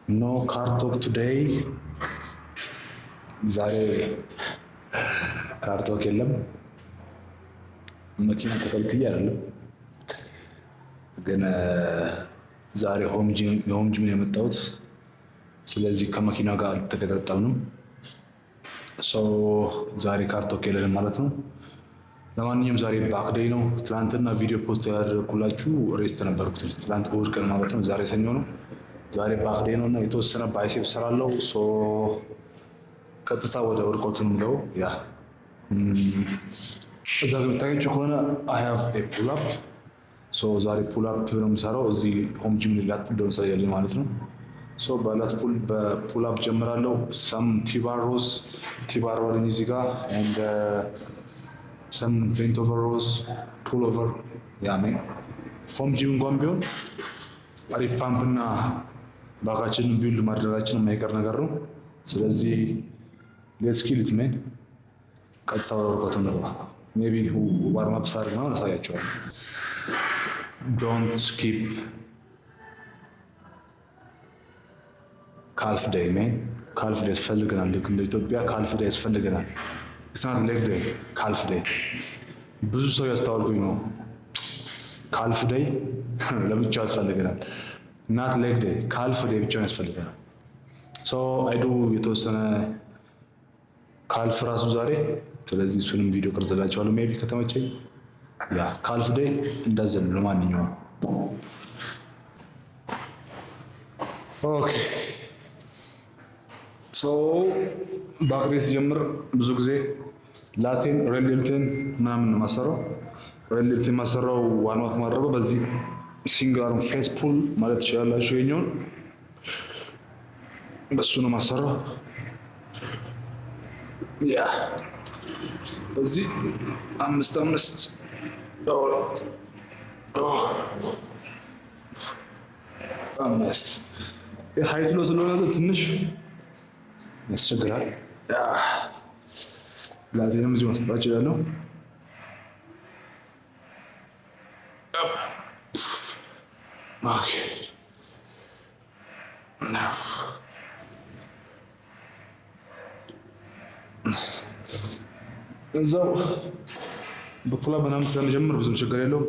No car talk today. ዛሬ ካር ቶክ የለም። መኪና ተከልክዬ አይደለም ግን ዛሬ ሆም ጂም የመጣሁት ስለዚህ ከመኪና ጋር አልተገጣጠምንም። ዛሬ ካር ቶክ የለንም ማለት ነው። ለማንኛውም ዛሬ ባክዴይ ነው። ትናንትና ቪዲዮ ፖስት ያደረኩላችሁ ሬስት ነበርኩት። ትናንት እሑድ ቀን ማለት ነው። ዛሬ ሰኞ ነው። ዛሬ ባክዴይ ነው እና የተወሰነ ባይሴፕ ስራለው። ቀጥታ ወደ ወርቆቱ ነው ያ እዛ ግን ታውቃችሁ ከሆነ አይ ሃቭ ኤ ፑል አፕ ዛሬ ፑል አፕ ነው የምሰራው። እዚህ ሆም ጂም ላት እንደሆነ ሳይያለኝ ማለት ነው። በላት በፑል አፕ ጀምራለሁ። ሰም ቲባር ወለኝ እዚህ ጋር ኤንድ ሰም ቤንት ኦቨር ሮስ ፑል ኦቨር ያ ሜን ሆም ጂም እንኳን ቢሆን አሪፍ ፓምፕ እና ባካችንን ቢልድ ማድረጋችን የማይቀር ነገር ነው። ስለዚህ ሌትስ ኪል ኢት ሜን። ቀጥታ ወርቆቱ ነው። ሜቢ ዋርም አፕ ስታርት ነው አሳያቸዋለሁ። ዶንት ስኪፕ ካልፍ ዴይ ሜን። ካልፍ ዴይ ያስፈልገናል። ልክ እንደ ኢትዮጵያ ካልፍ ዴይ ያስፈልገናል። ስናት ሌግ ዴይ ካልፍ ዴይ ብዙ ሰው ያስታወቁኝ ነው። ካልፍ ዴይ ለብቻው ያስፈልገናል። ናት ሌግ ዴይ ካልፍ ዴይ ብቻውን ያስፈልገናል። አይዱ የተወሰነ ካልፍ ራሱ ዛሬ። ስለዚህ እሱንም ቪዲዮ ቀርጽላችኋለሁ ሜቢ ከተመቸኝ። ያ ካልፍ ዴይ እንደዚህ ነው። ለማንኛውም ኦኬ ባክዴይ ሲጀምር ብዙ ጊዜ ላቴን ሬሌልቴን ምናምን ነው ማሰራው። ሬሌልቴን ማሰራው ዋናው ማድረገው በዚህ ሲንግል አርም ፌስ ፑል ማለት ትችላላችሁ። የኛውን በሱ ነው ማሰራው። ያ በዚህ አምስት ሃይት ሎ ስለሆነ ትንሽ ያስቸግራል። ላቴንም እዚሁ ማስገባት እችላለሁ። እዛው በፑል አፕ ምናምን ስለምጀምር ብዙም ችግር የለውም።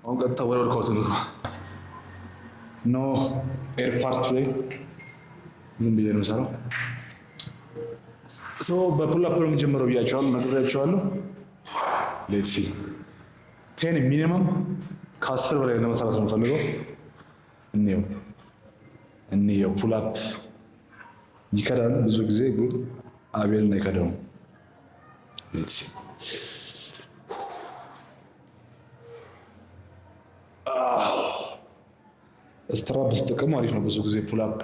አሁን ቀጥታ ወደ ወርክአውት እንግባ። ኖ ኤር ፓርት ላይ ዝም ብዬ ነው የምሰራው። በፑል አፕ ነው የምጀምረው ብያቸዋለሁ፣ ነግሬያቸዋለሁ። ሌትስ ሲ 10 ሚኒመም ከ10 በላይ ለመስራት ነው የምፈልገው። እንየው ፑል አፕ ይከዳል ብዙ ጊዜ ግን አቤል ነው የከዳው። ሌትስ ሲ ስትራፕ ስትጠቀሙ አሪፍ ነው። ብዙ ጊዜ ፑል አፕ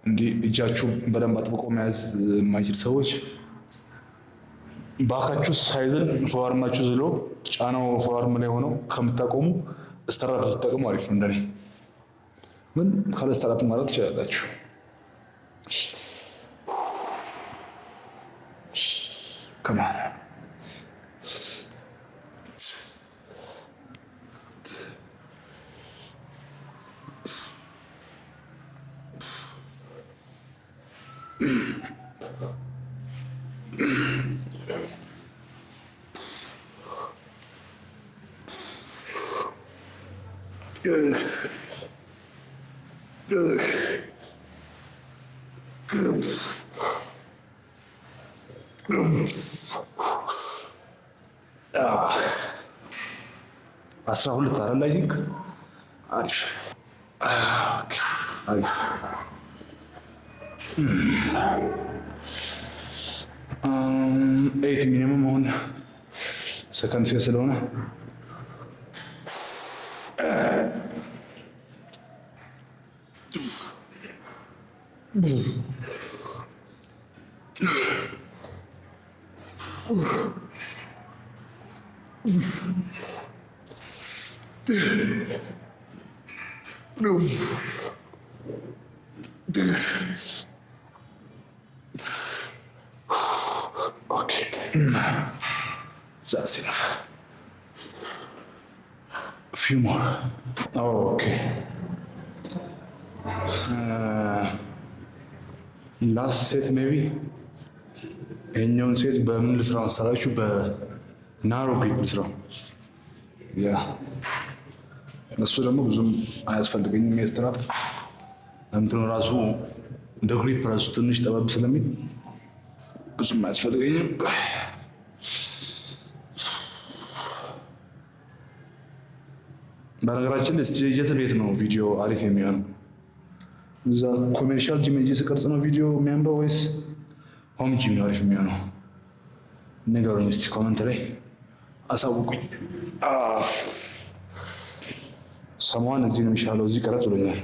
እንዲህ እጃችሁ በደንብ አጥብቆ መያዝ የማይችል ሰዎች ባካችሁ ሳይዝል ፎርማችሁ ዝሎ ጫናው ፎርም ላይ ሆነው ከምታቆሙ ስትራፕ ስትጠቀሙ አሪፍ ነው። እንደኔ ምን ካለ ስትራፕ ማለት ትችላላችሁ። ከማን አስራ ሁለት አይደል? አይ ቲንክ አሪፍ አሪፍ። ኤይት ሚኒመም አሁን ሰከንድ ስለሆነ okay. That's enough. A few more. Oh, okay. ላስት ሴት ሜቢ ይሄኛውን ሴት በምን ልስራው መሰላችሁ? በናሮ ግሪፕ ልስራው። ያ እሱ ደግሞ ብዙም አያስፈልገኝም። የስትራፕ እንትኑ ራሱ እንደ ግሪፕ ራሱ ትንሽ ጠበብ ስለሚል ብዙም አያስፈልገኝም። በነገራችን ላይ የት ቤት ነው ቪዲዮ አሪፍ የሚሆነው? እዛ ኮሜርሻል ጂም ሄጄ ስቀርጽ ነው ቪዲዮ የሚያምረው ወይስ ሆም ጂም ነው አሪፍ የሚሆነው? ንገሩኝ እስቲ ኮመንት ላይ አሳውቁኝ። ሰሞን እዚህ ነው የሚሻለው፣ እዚህ ቀረጽ ብሎኛል።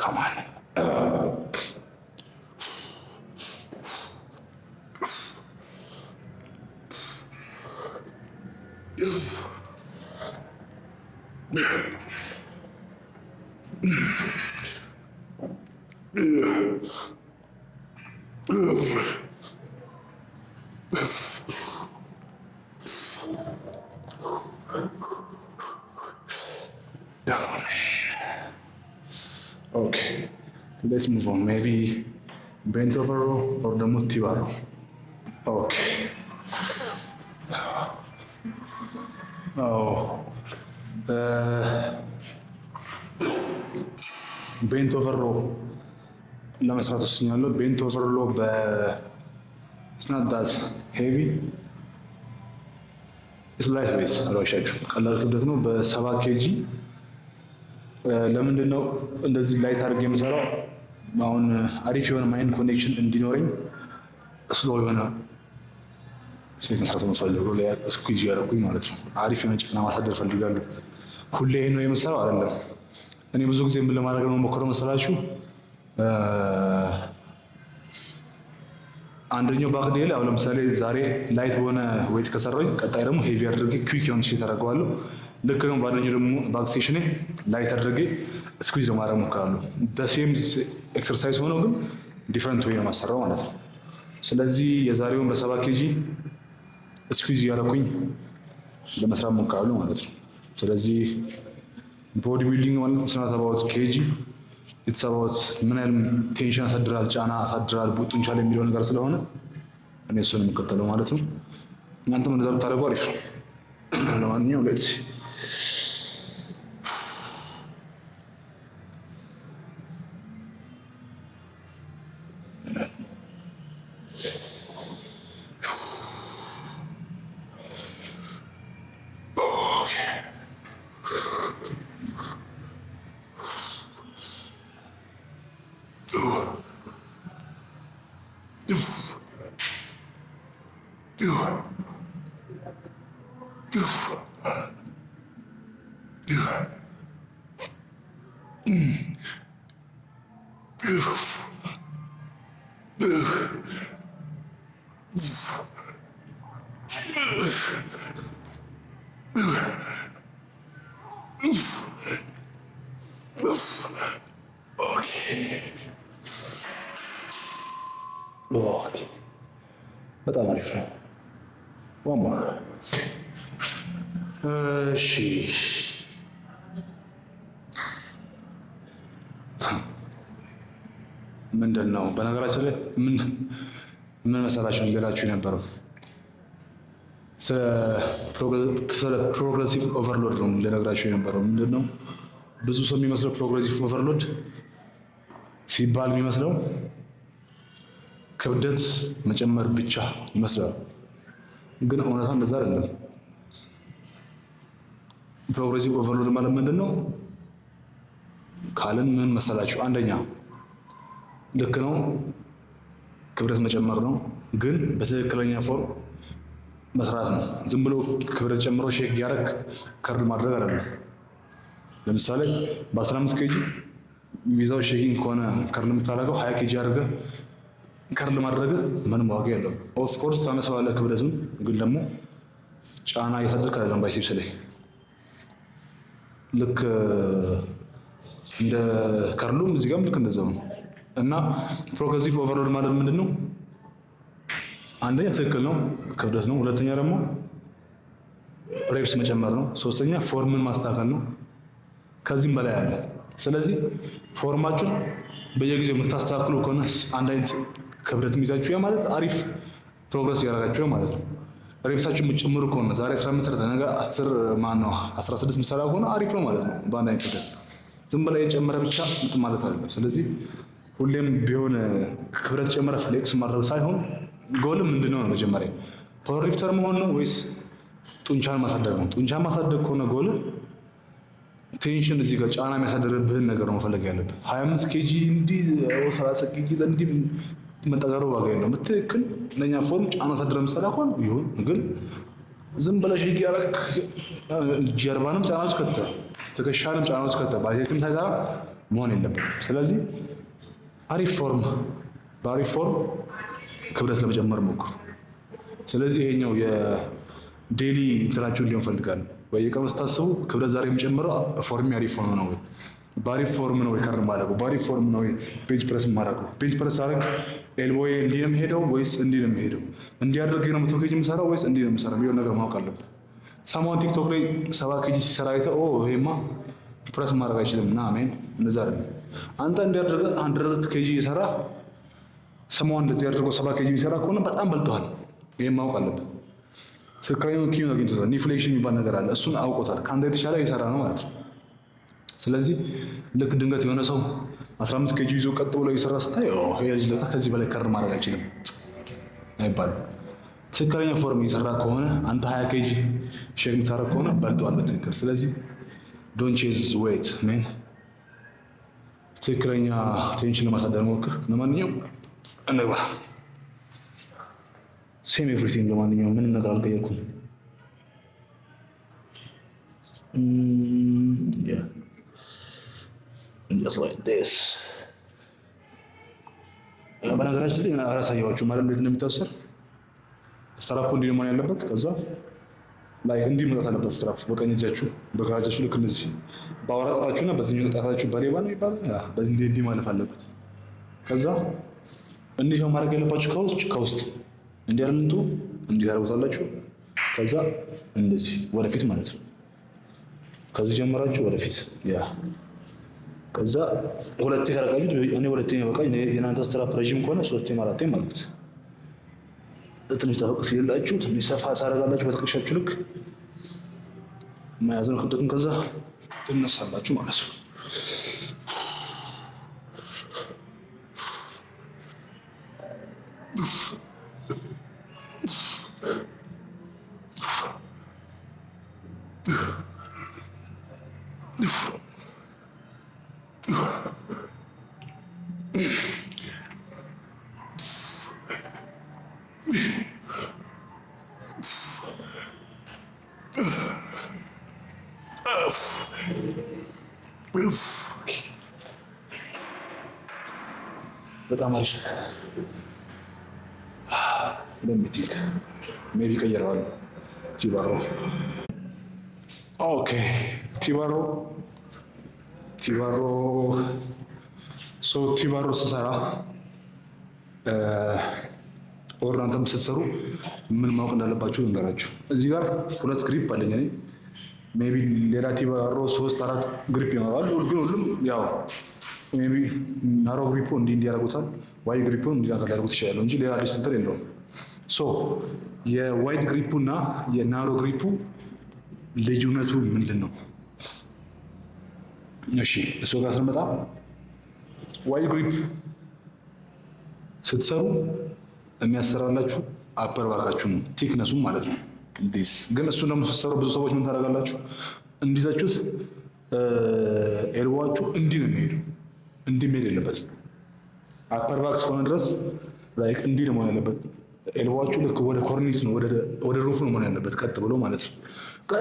ካማን Okay, let's move on. Maybe bent over row or the motiva row. Okay. ቤንት ኦቨር ሮ ለመስራት ወስኛለሁ። ቤንት ኦቨር ሮ በስናዳት ሄቪ ስላይት ቤት አልዋሻችሁ፣ ቀላል ክብደት ነው። በ7 ኬጂ ለምንድን ነው እንደዚህ ላይት አድርጌ የምሰራው? አሁን አሪፍ የሆነ ማይንድ ኮኔክሽን እንዲኖረኝ ስሎ የሆነ ሴት መስራት መፈልገው ላይ ስኩዝ ያደረኩኝ ማለት ነው። አሪፍ የሆነ ጭና ማሳደር ፈልጋለሁ። ሁሌ ይሄ ነው የምሰራው አይደለም። እኔ ብዙ ጊዜ ምን ለማድረግ ነው ሞክረው መሰላችሁ? አንደኛው ባክ ዴይ ላይ አሁን ለምሳሌ ዛሬ ላይት በሆነ ዌት ከሰራሁኝ ቀጣይ ደግሞ ሄቪ አድርጌ ኩዊክ የሆነ ሴት አደርገዋለሁ። ልክ ነው። ባደኛው ደግሞ ባክ ሴሽኔ ላይት አድርጌ ስኩዝ ለማድረግ ሞክራለሁ። ደሴም ኤክሰርሳይዝ ሆኖ ግን ዲፈረንት ዌይ ነው ማሰራው ማለት ነው። ስለዚህ የዛሬውን በ7 ኬጂ ስኩዝ እያደረኩኝ ለመስራት ሞክራለሁ ማለት ነው። ስለዚህ ቦዲ ቢልዲንግ ማለት ስናት አባውት ኬጂ ኢትስ አባውት ምን ያህል ቴንሽን አሳድራል፣ ጫና አሳድራል ጡንቻ ላይ የሚለው ነገር ስለሆነ እኔ እሱን የምከተለው ማለት ነው። እናንተም እንደዛ ብታደርጉ አሪፍ ነው። ለማንኛውም ሌትስ በጣም አሪፍ ነው። ዋማ እሺ፣ ምንድን ነው በነገራችን ላይ ምን መሰላችሁ ሌላችሁ የነበረው ስለ ፕሮግሬሲቭ ኦቨርሎድ ነው ልነግራችሁ የነበረው። ምንድን ነው ብዙ ሰው የሚመስለው ፕሮግሬሲቭ ኦቨርሎድ ሲባል የሚመስለው ክብደት መጨመር ብቻ ይመስላል፣ ግን እውነታ እንደዛ አይደለም። ፕሮግሬሲቭ ኦቨርሎድ ማለት ምንድን ነው ካልን ምን መሰላችሁ? አንደኛ ልክ ነው ክብደት መጨመር ነው፣ ግን በትክክለኛ ፎርም መስራት ነው። ዝም ብሎ ክብደት ጨምሮ ሼክ እያደረግ ከርል ማድረግ አይደለም። ለምሳሌ በ15 ኬጂ ቪዛው ሼኪንግ ከሆነ ከርል የምታደርገው 20 ኬጂ አድርገህ ከርል ማድረግ ምንም ዋጋ የለውም። ኦፍኮርስ ታነሳዋለህ ክብደቱን፣ ግን ደግሞ ጫና እያሳደርክ አይደለም ባይሴፕስ ላይ። ልክ እንደ ከርሉም እዚህ ጋርም ልክ እንደዛው ነው። እና ፕሮግሬሲቭ ኦቨርሎድ ማለት ምንድን ነው? አንደኛ ትክክል ነው ክብደት ነው፣ ሁለተኛ ደግሞ ሬፕስ መጨመር ነው፣ ሶስተኛ ፎርምን ማስተካከል ነው። ከዚህም በላይ አለ። ስለዚህ ፎርማችሁን በየጊዜው የምታስተካክሉ ከሆነ አንድ አይነት ክብደት የሚይዛችሁ ያ ማለት አሪፍ ፕሮግረስ እያደረጋችሁ ማለት ነው። ሬፕሳችሁ የምትጨምሩ ከሆነ ዛሬ 15 ሰርተ ነገ 10 ማነው 16 ምሳሌ ከሆነ አሪፍ ነው ማለት ነው። በአንድ አይነት ክብደት ዝም ብላ የጨመረ ብቻ እንትን ማለት አይደለም። ስለዚህ ሁሌም ቢሆን ክብደት ጨመረ ፍሌክስ ማድረግ ሳይሆን ጎልም ምንድነው ነው መጀመሪያ ፓወር ሊፍተር መሆን ነው ወይስ ጡንቻን ማሳደግ ነው? ጡንቻን ማሳደግ ከሆነ ጎል ቴንሽን እዚህ ጋር ጫና የሚያሳደርብህን ነገር ነው መፈለግ ያለብህ። 25 ኬጂ እንዲህ 30 ኬጂ እንዲህ መጠገሩ ዋጋ የለውም። በትክክል ለኛ ፎርም ጫና ሳደረ ምሳሌ አሁን ይሁን ግን ዝም ብለሽ ይያረክ ጀርባንም ጫና ውስጥ ከተ ትከሻንም ጫና ውስጥ ከተ ባይሴትም ሳይሰራ መሆን የለበትም። ስለዚህ አሪፍ ፎርም በአሪፍ ፎርም ክብደት ለመጨመር ሞክሩ። ስለዚህ ይሄኛው የዴሊ እንትናችሁ እንዲሆን ፈልጋለሁ። በየቀኑ ስታስቡ ክብደት ዛሬ የሚጨምረው ፎርም አሪፍ ሆኖ ነው ወይ በአሪፍ ፎርም ነው ወይ ከር ማድረገው በአሪፍ ፎርም ነው ወይ ቤንች ፕረስ ማድረገው ቤንች ፕረስ አደረግ ኤልቦዬ እንዲህ ነው የሚሄደው ወይስ እንዲህ ነው የሚሄደው እንዲህ አድርጌ ነው 100 ኬጂ የምሰራው ወይስ እንዲህ ነው የምሰራው የሚሆን ነገር ማወቅ አለብን። ሰሞኑን ቲክቶክ ላይ 7 ኬጂ ሲሰራ አይተህ ይሄማ ፕረስ ማድረግ አይችልም እና አሜን እንደዛ አይደለም። አንተ እንዲያደርገ 100 ኬጂ እየሰራ ሰሞኑን እንደዚህ አድርጎ 7 ኬጂ የሚሰራ ከሆነ በጣም በልጧል። ይሄን ማወቅ አለብን። ትክክለኛውን ኪዩን አግኝቶታል። ኢንፍሌሽን የሚባል ነገር አለ። እሱን አውቆታል። ከአንተ የተሻለ እየሰራ ነው ማለት ነው። ስለዚህ ልክ ድንገት የሆነ ሰው 15 ኬጂ ይዞ ቀጥ ብሎ እየሰራ ስታይ ይሄ ለካ ከዚህ በላይ ከር ማድረግ አይችልም አይባልም። ትክክለኛ ፎርም እየሰራ ከሆነ አንተ 20 ኬጂ ሼክ የምታደርግ ከሆነ በልጧል በትክክል። ስለዚህ ዶንት ቼዝ ዌት ሜን ትክክለኛ ቴንሽን ለማሳደር ሞክር። ለማንኛውም እንግባ ሴም ኤቭሪቲንግ። ለማንኛውም ምንም ነገር አልቀየርኩም። just like this በነገራችን ላይ አላሳየኋችሁም ማለት እንዴት እንደሚታሰር ስትራፑ እንዲህ ነው ያለበት። ከዛ ላይ እንዲህ መጣት አለበት ስትራፕ በቀኝ እጃችሁ በግራ እጃችሁ ልክ እንደዚህ ባወራ ጣታችሁና በዚህኛው ጣታችሁ በሌባ ነው ይባላል። በዚህ እንዲህ ማለፍ አለበት። ከዛ እንዲህ ነው ማድረግ ያለባችሁ ከውስጥ እንዲህ አይደለም እንዲህ ታደርጉታላችሁ። ከዛ እንደዚህ ወደፊት ማለት ነው። ከዚህ ጀምራችሁ ወደፊት ከዛ ሁለቴ ካረጋችሁት እኔ ሁለቴ በቃኝ። የናንተ ስትራፕ ረዥም ከሆነ 3 4 ማለት ትንሽ ተፈቅ ሲላችሁ ትንሽ ሰፋ ታደርጋላችሁ በትከሻችሁ ልክ መያዝ ነው ክብደቱን። ከዛ ትነሳላችሁ ማለት ነው። በጣም አሪፍ ለሚቲክ ሜቢ ቀየረዋል። ቲባሮ ኦኬ ቲባሮ ስሰራ እናንተም ስትሰሩ ምን ማወቅ እንዳለባችሁ እንገራችሁ። እዚህ ጋር 2 ግሪፕ አለኝ እኔ ሜቢ ሌላ ቲባሮ 3 4 ግሪፕ ይኖራል። ግን ሁሉም ያው ሜቢ ናሮ ግሪፑ እንዲህ ያደርጉታል፣ ዋይድ ግሪፑ እንዲህ ያደርጉት ይችላል እንጂ ሌላ አዲስ እንትን የለውም። ሶ የዋይድ ግሪፑ እና የናሮ ግሪፑ ልዩነቱ ምንድን ነው? እሺ እሱ ጋር ስንመጣ ዋይድ ግሪፕ ስትሰሩ የሚያሰራላችሁ አፐር ባካችሁ ነው፣ ቲክነሱ ማለት ነው። ግን እሱን ደግሞ ስትሰሩ ብዙ ሰዎች ምን ታደርጋላችሁ? እንዲዛችሁት ኤልቦዋችሁ እንዲህ ነው የሚሄዱ። እንዲህ መሄድ የለበትም። አፐር ባክ እስከሆነ ድረስ ላይክ እንዲህ ነው መሆን ያለበት። ኤልቦዋችሁ ልክ ወደ ኮርኒስ ነው ወደ ሩፍ ነው መሆን ያለበት፣ ቀጥ ብሎ ማለት ነው።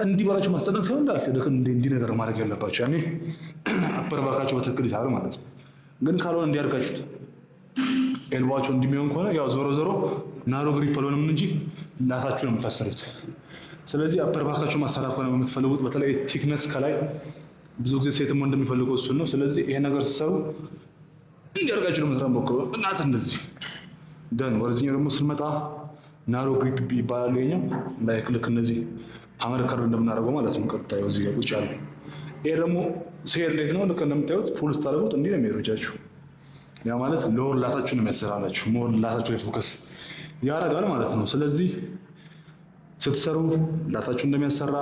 እንዲህ ባላችሁ ማስጠናት ሲሆን ልክ እንዲህ ነገር ማድረግ ያለባችሁ ያኔ አፐር ባካችሁ በትክክል ይሰራል ማለት ነው። ግን ካልሆነ እንዲያርጋችሁት ኤልቦዋችሁ እንዲሚሆን ከሆነ ያው ዞሮ ናሮ ግሪፕ አልሆነም እንጂ እናታችሁ ነው የምታሰሩት። ስለዚህ አፐር ባካችሁ ማሰራት ከሆነ የምትፈልጉት በተለይ ቲክነስ ከላይ ብዙ ጊዜ ሴትም ወንድ የሚፈልገው እሱን ነው። ስለዚህ ይሄ ነገር ስትሰሩ እንዲያርጋችሁ ነው መስራት ሞክሩ። እናት እንደዚህ ደን ወደዚህኛው ደግሞ ስንመጣ ናሮ ግሪፕ ይባላል። ይሄኛው ላይክ ልክ እነዚህ ሀመር ከር እንደምናደርገው ማለት ነው። ቀጥታ እዚህ ጋር ቁጭ ያለ ይሄ ደግሞ ሲሄድ እንዴት ነው? ልክ እንደምታዩት ፑል ስታደርጉት እንዲህ ነው የሚሄዱጃችሁ። ያ ማለት ሎወር ላታችሁን የሚያሰራላችሁ ሞር ላታችሁ ላይ ፎከስ ያደርጋል ማለት ነው። ስለዚህ ስትሰሩ ላታችሁ እንደሚያሰራ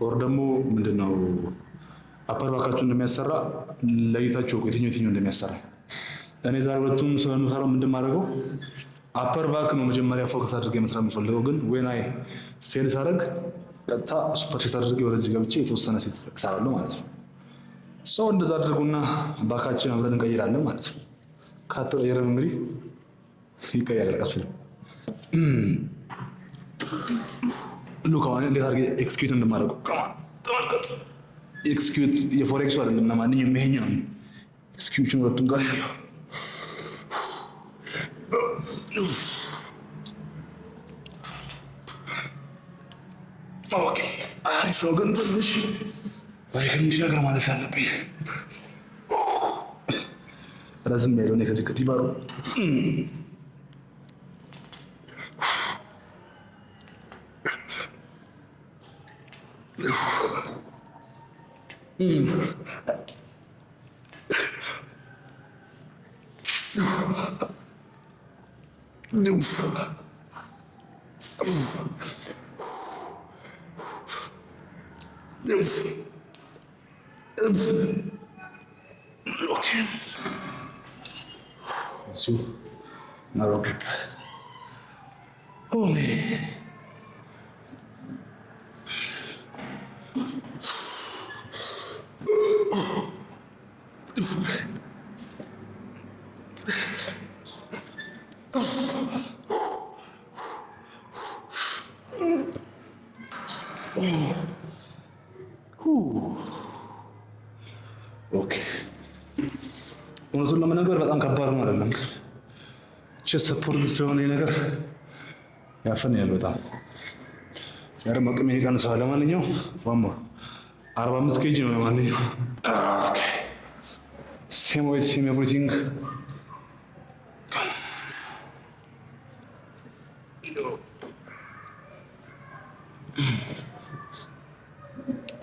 ኦር ደግሞ ምንድነው አፐር ባካችሁ እንደሚያሰራ ለይታችሁ የትኛው እንደሚያሰራ። እኔ ዛሬ ሁለቱም ስለምሰራው ምንድን ማድረገው አፐር ባክ ነው መጀመሪያ ፎከስ አድርጌ መስራት የምፈልገው፣ ግን ዌን አይ ፌል ሳደርግ ቀጥታ ሱፐር ሴት አድርጌ ወደዚህ ገብቼ የተወሰነ ሴት እሰራለሁ ማለት ነው። ሰው እንደዛ አድርጉና ባካችን አብረን እንቀይራለን ማለት ነው። ከተቀየረም እንግዲህ ይቀየራል ቀስ ብሎ ሉክ አሁን እንዴት አድርጌ ኤክስኪዩት እንደማደርገው ተመልከቱ። ኤክስኪዩት የፎሬክሱ አይደለም እና ማንኛውም ይሄኛው ኤክስኪዩሽን ሁለቱም ጋር ያለው ኦኬ አሪፍ ነው። ግን ትንሽ ትንሽ ነገር ማለት አለብኝ። ረዝም ያለው ነው ከዚህ ከቲባሩ narrow grip. Holy. ኦኬ እውነቱን ለመናገር በጣም ከባድ ነው አይደለም። ቼስት ሰፖርት ስለሆነ ነገር ያፈናል በጣም ያረ መቅም ይቀንሳል። ለማንኛውም ዋሞ 45 ኬጂ ነው ለማንኛውም ኦኬ ሴም ዌይት ሴም ኤቭሪቲንግ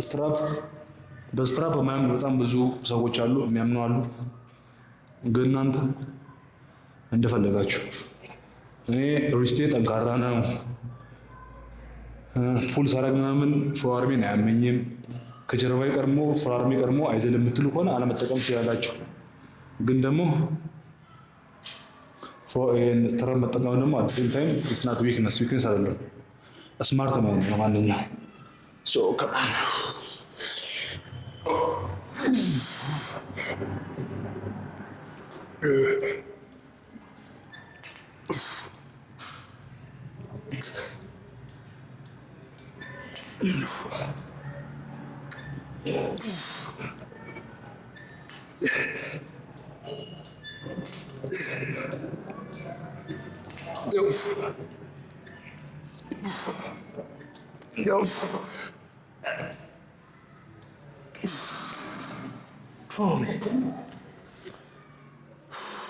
ስትራፕ በስትራፕ የማያምኑ በጣም ብዙ ሰዎች አሉ፣ የሚያምኑ አሉ። ግን እናንተ እንደፈለጋችሁ። እኔ ሪስቴ ጠንካራ ነው፣ ፑል ሳረግ ምናምን ፎርአርሜን አያመኝም፣ ከጀርባዬ ቀድሞ ፎርአርሜ ቀድሞ አይዘልም የምትሉ ከሆነ አለመጠቀም ትችላላችሁ። ግን ደግሞ ስትራፕ መጠቀም ደግሞ አት ሴም ታይም ኢትስ ናት ዊክነስ አይደለም፣ ስማርት መሆን ነው። ማንኛውም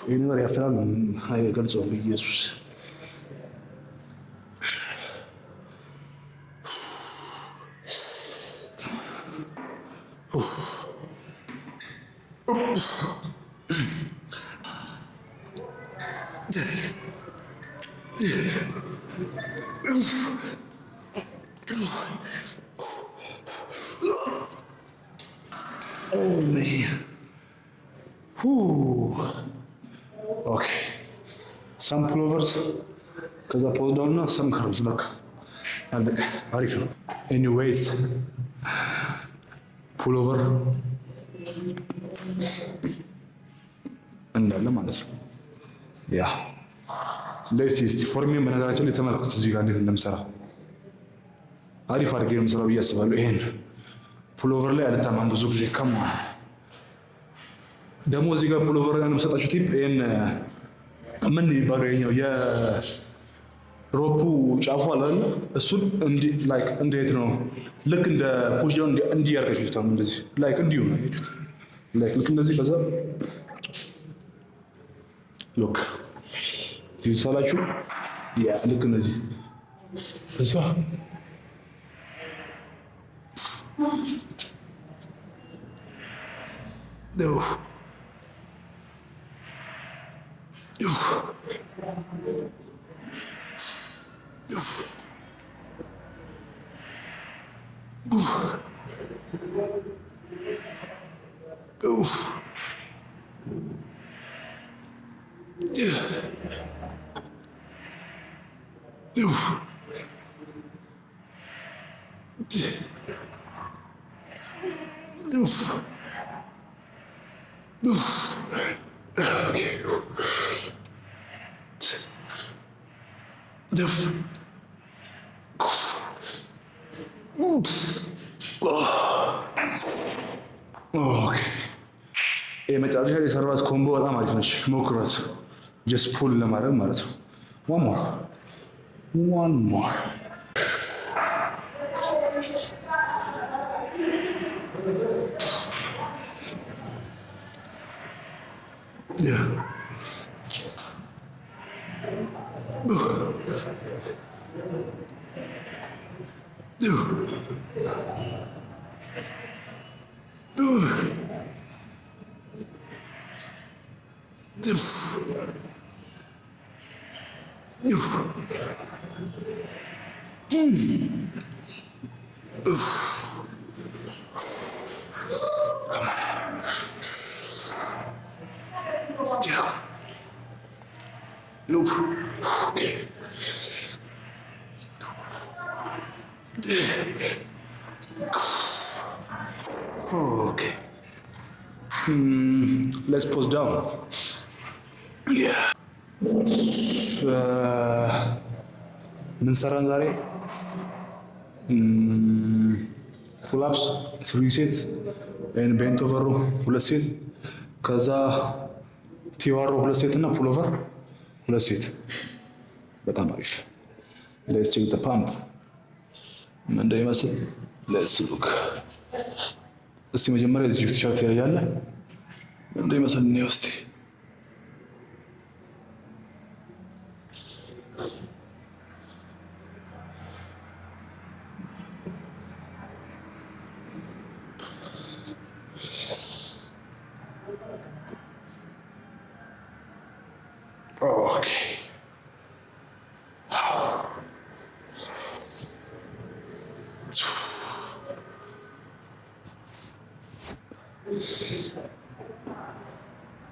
ይህ ነገር ያፈላል አይገልጸውም። ኢየሱስ ኦኬ ሰም ፑልኦቨርስ ከዛ ፖዝ ዳውን እና ሰም ከርብስ በቃ አለቀ። አሪፍ ነው። ኤኒዌይስ ፑልኦቨር እንዳለ ማለት ነው። ያ ሌትስ እስቲ ፎርሜን በነገራችን ላይ ተመልከቱት እዚህ ጋር እንዴት እንደምሰራ አሪፍ አድርጌ ነው የምሰራው ብዬ አስባለሁ። ይሄን ፑልኦቨር ላይ አልታማም ብዙ ጊዜ ከማ ደግሞ እዚህ ጋር ፑልኦቨር ላይ የምሰጣችሁ ቲፕ ይሄን ምን የሚባለው የኛው የሮፑ ጫፉ አለ እሱን እንዴት ነው ልክ እንደ ፑሽ ዳውን እንዲህ ያርጋችሁት እንደዚህ እንዲሁ ነው ያያችሁት ልክ እንደዚህ ከዛ ሎክ ትይዛላችሁ ያ ልክ እንደዚህ እዛ Oof. Oof. Oof. Oof. Oof. Yeah. Oof. Yeah. Oof. Oof. Okay. Oof. ኦኬ የመጨረሻ የሰራት ኮምቦ በጣም አሪፍ ነች። ሞክሯት። ጀስት ፑል ለማድረግ ማለት ነው። ዋን ሞር ዋን ሞር Loop. Okay. Okay. Let's pause down. Yeah. ምን ሰራን ዛሬ? ፑልአፕስ 3 ሴት፣ ቤንት ኦቨር 2 ሴት፣ ከዛ ቲዋሮ 2 ሴት እና ፑል ኦቨር 2 ሴት። በጣም አሪፍ። ሌትስ ቼክ ዘ ፓምፕ ምን እንደሚመስል ሌትስ ሉክ። እስቲ መጀመሪያ እዚህ ቲሸርት ያለ ምን እንደሚመስል እንየው እስቲ። ኦኬ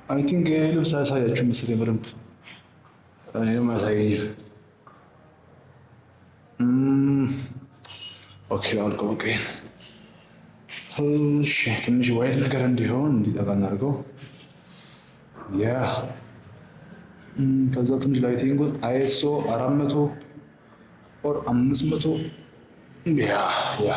አይ ቲንክ ይሄ ልብስ አያሳያችሁም መሰለኝ በደንብ። እኔም አያሳየኝም። ኦኬ አልቀው በቃ እሺ፣ ትንሽ ዋይት ነገር እንዲሆን እንዲጠጋ እናድርገው። ያ ከዛ ትንሽ ላይቲንጉን አይኤስኦ 400 ኦር 500 ያ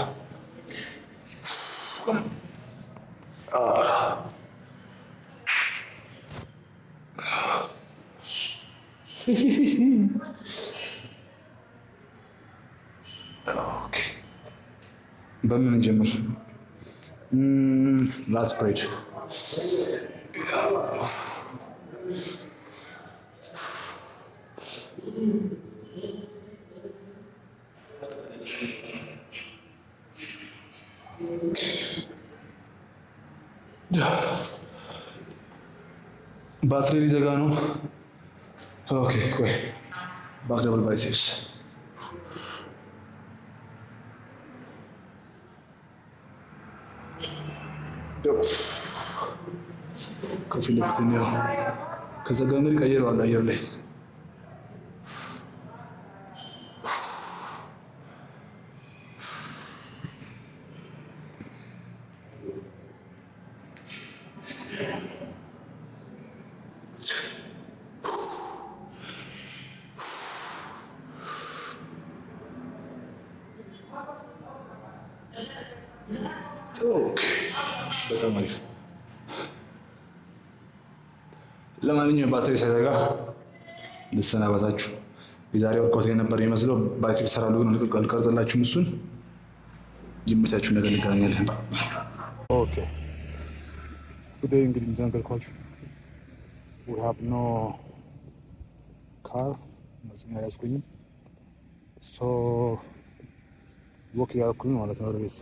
ኦኬ በምን እንጀምር? ላት ስፕሬድ ባትሪ ሊዘጋ ነው። ኦኬ ቆይ ባክ ደብል ባይሴፕስ ከፊት ለፊት ነው። ከዘጋ እንግዲህ ቀይረዋል አየር ላይ በጣም አሪፍ። ለማንኛውም ባትሪ ሳይዘጋ ልሰናበታችሁ። የዛሬ ወርኮት የነበር የሚመስለው ባይሴፕስ እሰራለሁ ግን አልቀርጽላችሁም። እሱን ይመቻችሁ፣ ነገር እንገናኛለን። ኦኬ ቱዴይ እንግዲህ እንደነገርኳችሁ we have no car መኪና አልያዝኩኝም። ሶ ወክ ያልኩኝ ማለት ነው። ሬስ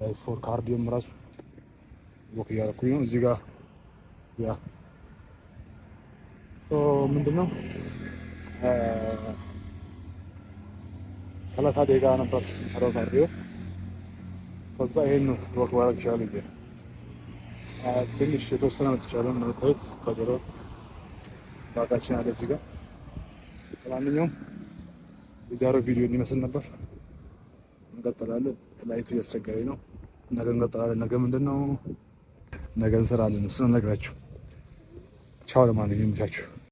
ላይክ ፎር ካርዲዮም ራሱ ወክ እያደረኩኝ ነው እዚህ ጋር ያ ምንድነው 30 ደቂቃ ነበር ሰራው ካርዲዮ። ከዛ ይሄን ወክ ማድረግ ይችላል። ትንሽ የተወሰነ መጥቻለሁ እንደምታዩት ከጀሮ ባቃችን አለ እዚህ ጋር። ለማንኛውም የዛሬው ቪዲዮ እንዲመስል ነበር። እንቀጥላለን። ላይቱ እያስቸገረኝ ነው። ነገ እንቀጥላለን። ነገ ምንድን ነው ነገ እንሰራለን። እሱን እነግራችሁ። ቻው። ለማንኛውም ይመቻችሁ።